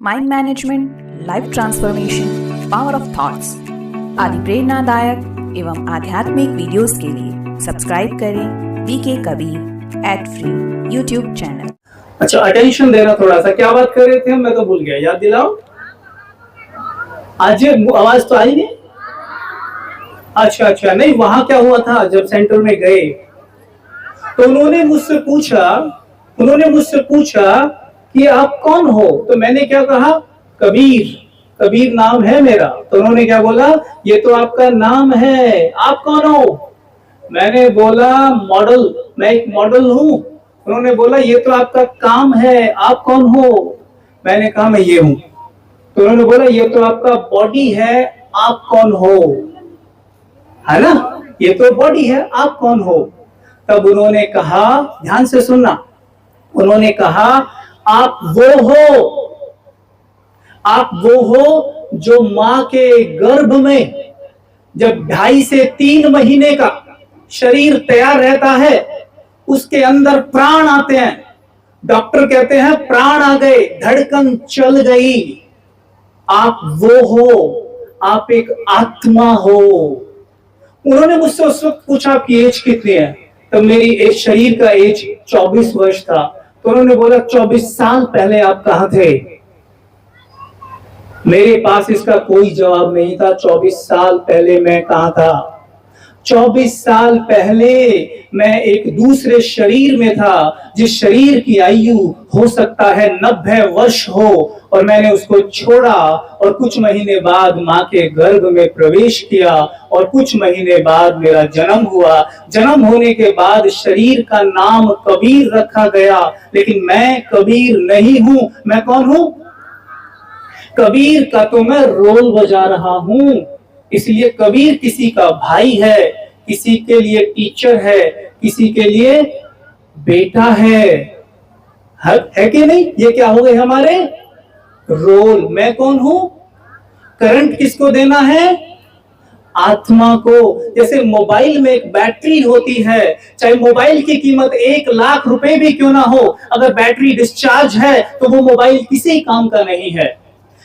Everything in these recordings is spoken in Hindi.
Mind management, life transformation, power of thoughts आदि प्रेरणादायक एवं आध्यात्मिक वीडियोस के लिए सब्सक्राइब करें VK Kabir @free YouTube channel. अच्छा, अटेंशन देना थोड़ा सा। क्या बात कर रहे थे हम? मैं तो भूल गया, याद दिलाओ। आज आवाज तो आई नहीं। अच्छा, नहीं, वहां क्या हुआ था, जब सेंटर में गए तो उन्होंने मुझसे पूछा कि आप कौन हो। तो मैंने क्या कहा? कबीर नाम है मेरा। तो उन्होंने क्या बोला? ये तो आपका नाम है, आप कौन हो? मैंने बोला मॉडल, मैं एक मॉडल हूं। उन्होंने बोला ये तो आपका काम है, आप कौन हो? मैंने कहा मैं ये हूं। तो उन्होंने बोला ये तो आपका बॉडी है, आप कौन हो? है ना, ये तो बॉडी है, आप कौन हो? तब उन्होंने कहा, ध्यान से सुनना, उन्होंने कहा आप वो हो जो मां के गर्भ में जब 2.5 से 3 महीने का शरीर तैयार रहता है, उसके अंदर प्राण आते हैं। डॉक्टर कहते हैं प्राण आ गए, धड़कन चल गई। आप वो हो, आप एक आत्मा हो। उन्होंने मुझसे उस वक्त पूछा आपकी एज कितनी है? तो मेरी एज, शरीर का एज 24 वर्ष था। तो उन्होंने बोला 24 साल पहले आप कहां थे? मेरे पास इसका कोई जवाब नहीं था। 24 साल पहले मैं कहां था? 24 साल पहले मैं एक दूसरे शरीर में था, जिस शरीर की आयु हो सकता है 90 वर्ष हो, और मैंने उसको छोड़ा और कुछ महीने बाद मां के गर्भ में प्रवेश किया और कुछ महीने बाद मेरा जन्म हुआ। जन्म होने के बाद शरीर का नाम कबीर रखा गया, लेकिन मैं कबीर नहीं हूं। मैं कौन हूं? कबीर का तो मैं रोल बजा रहा हूं। इसलिए कबीर किसी का भाई है, किसी के लिए टीचर है, किसी के लिए बेटा है कि नहीं? ये क्या हो गए हमारे रोल। मैं कौन हूं? करंट किसको देना है? आत्मा को। जैसे मोबाइल में एक बैटरी होती है, चाहे मोबाइल की कीमत 1 लाख रुपए भी क्यों ना हो, अगर बैटरी डिस्चार्ज है तो वो मोबाइल किसी काम का नहीं है।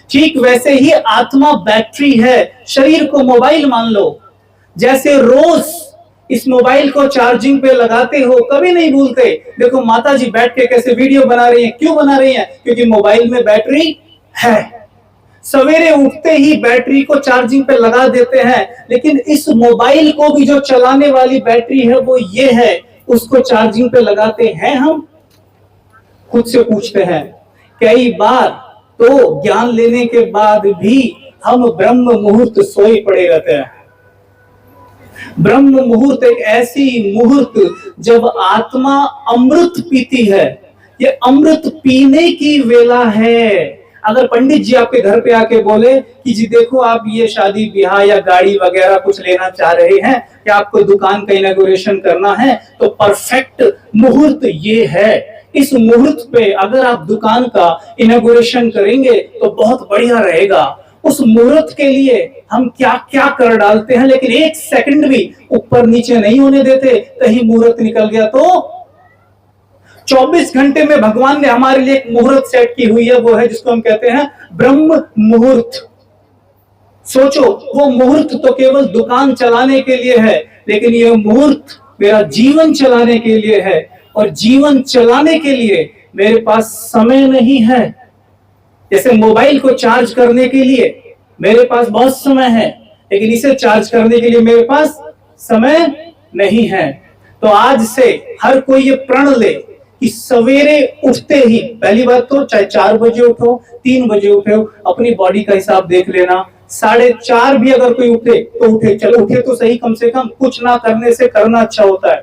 ठीक वैसे ही आत्मा बैटरी है, शरीर को मोबाइल मान लो। जैसे रोज इस मोबाइल को चार्जिंग पे लगाते हो, कभी नहीं भूलते। देखो माता जी बैठ के कैसे वीडियो बना रही हैं। क्यों बना रही हैं? क्योंकि मोबाइल में बैटरी है। सवेरे उठते ही बैटरी को चार्जिंग पे लगा देते हैं, लेकिन इस मोबाइल को भी जो चलाने वाली बैटरी है वो ये है, उसको चार्जिंग पे लगाते हैं हम? खुद से पूछते हैं। कई बार तो ज्ञान लेने के बाद भी हम ब्रह्म मुहूर्त सोए पड़े रहते हैं। ब्रह्म मुहूर्त एक ऐसी मुहूर्त जब आत्मा अमृत पीती है। ये अमृत पीने की वेला है। अगर पंडित जी आपके घर पे आके बोले कि जी देखो आप ये शादी ब्याह या गाड़ी वगैरह कुछ लेना चाह रहे हैं, या आपको दुकान का इनॉग्रेशन करना है, तो परफेक्ट मुहूर्त ये है। इस मुहूर्त पे अगर आप दुकान का इनॉग्रेशन करेंगे तो बहुत बढ़िया रहेगा। उस मुहूर्त के लिए हम क्या क्या कर डालते हैं, लेकिन 1 सेकंड भी ऊपर नीचे नहीं होने देते। कहीं मुहूर्त निकल गया तो 24 घंटे में भगवान ने हमारे लिए एक मुहूर्त सेट की हुई है, वो है जिसको हम कहते हैं ब्रह्म मुहूर्त। सोचो, वो मुहूर्त तो केवल दुकान चलाने के लिए है, लेकिन ये मुहूर्त मेरा जीवन चलाने के लिए है। और जीवन चलाने के लिए मेरे पास समय नहीं है। जैसे मोबाइल को चार्ज करने के लिए मेरे पास बहुत समय है, लेकिन इसे चार्ज करने के लिए मेरे पास समय नहीं है। तो आज से हर कोई ये प्रण ले कि सवेरे उठते ही, पहली बात तो चाहे 4 बजे उठो, 3 बजे उठो, अपनी बॉडी का हिसाब देख लेना। 4:30 भी अगर कोई उठे तो उठे, चलो उठे तो सही, कम से कम कुछ ना करने से करना अच्छा होता है।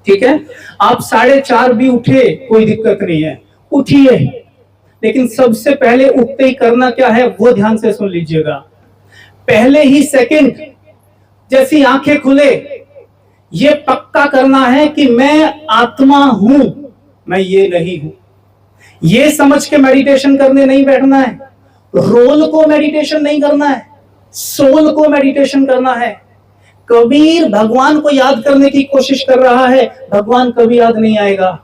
ठीक है, आप 4:30 भी उठे कोई दिक्कत नहीं है, उठिए। लेकिन सबसे पहले उठते ही करना क्या है वो ध्यान से सुन लीजिएगा। पहले ही सेकंड जैसी आंखें खुले, ये पक्का करना है कि मैं आत्मा हूं, मैं ये नहीं हूं। ये समझ के मेडिटेशन करने नहीं बैठना है। रोल को मेडिटेशन नहीं करना है, सोल को मेडिटेशन करना है। कबीर भगवान को याद करने की कोशिश कर रहा है, भगवान कभी याद नहीं आएगा।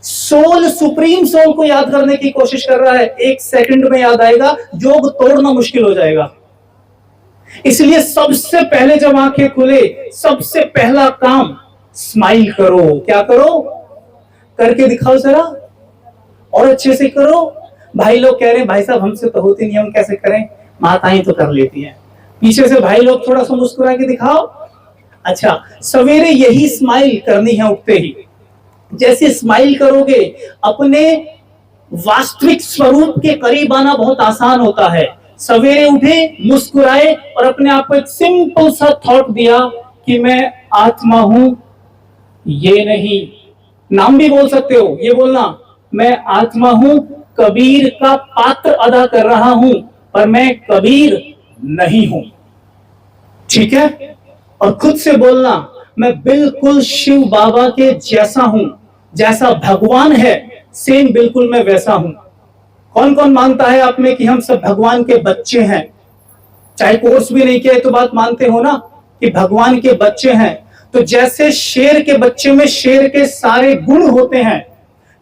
सोल, सुप्रीम सोल को याद करने की कोशिश कर रहा है, 1 सेकंड में याद आएगा, योग तोड़ना मुश्किल हो जाएगा। इसलिए सबसे पहले जब आंखें खुले, सबसे पहला काम स्माइल करो। क्या करो? करके दिखाओ जरा, और अच्छे से करो। भाई लोग कह रहे हैं भाई साहब हमसे तो होती नहीं, हम कैसे करें? माताएं तो कर लेती हैं। पीछे से भाई लोग थोड़ा सा मुस्कुरा के दिखाओ। अच्छा, सवेरे यही स्माइल करनी है उठते ही। जैसे स्माइल करोगे, अपने वास्तविक स्वरूप के करीब आना बहुत आसान होता है। सवेरे उठे, मुस्कुराए और अपने आप को एक सिंपल सा थॉट दिया कि मैं आत्मा हूं। ये नहीं, नाम भी बोल सकते हो, ये बोलना, मैं आत्मा हूं, कबीर का पात्र अदा कर रहा हूं, पर मैं कबीर नहीं हूं। ठीक है? और खुद से बोलना, मैं बिल्कुल शिव बाबा के जैसा हूं, जैसा भगवान है सेम बिल्कुल मैं वैसा हूं। कौन कौन मानता है आप में कि हम सब भगवान के बच्चे हैं? चाहे कोर्स भी नहीं किया तो बात मानते हो ना कि भगवान के बच्चे हैं। तो जैसे शेर के बच्चे में शेर के सारे गुण होते हैं,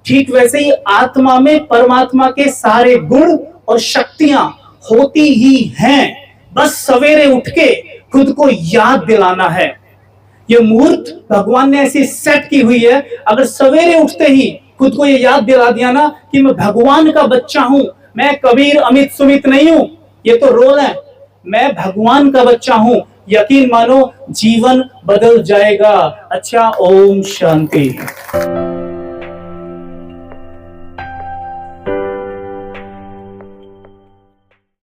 ठीक वैसे ही आत्मा में परमात्मा के सारे गुण और शक्तियां होती ही हैं। बस सवेरे उठ के खुद को याद दिलाना है। ये मुहूर्त भगवान ने ऐसी सेट की हुई है, अगर सवेरे उठते ही खुद को ये याद दिला दिया ना कि मैं भगवान का बच्चा हूं, मैं कबीर अमित सुमित नहीं हूं, ये तो रोल है, मैं भगवान का बच्चा हूं, यकीन मानो जीवन बदल जाएगा। अच्छा, ओम शांति।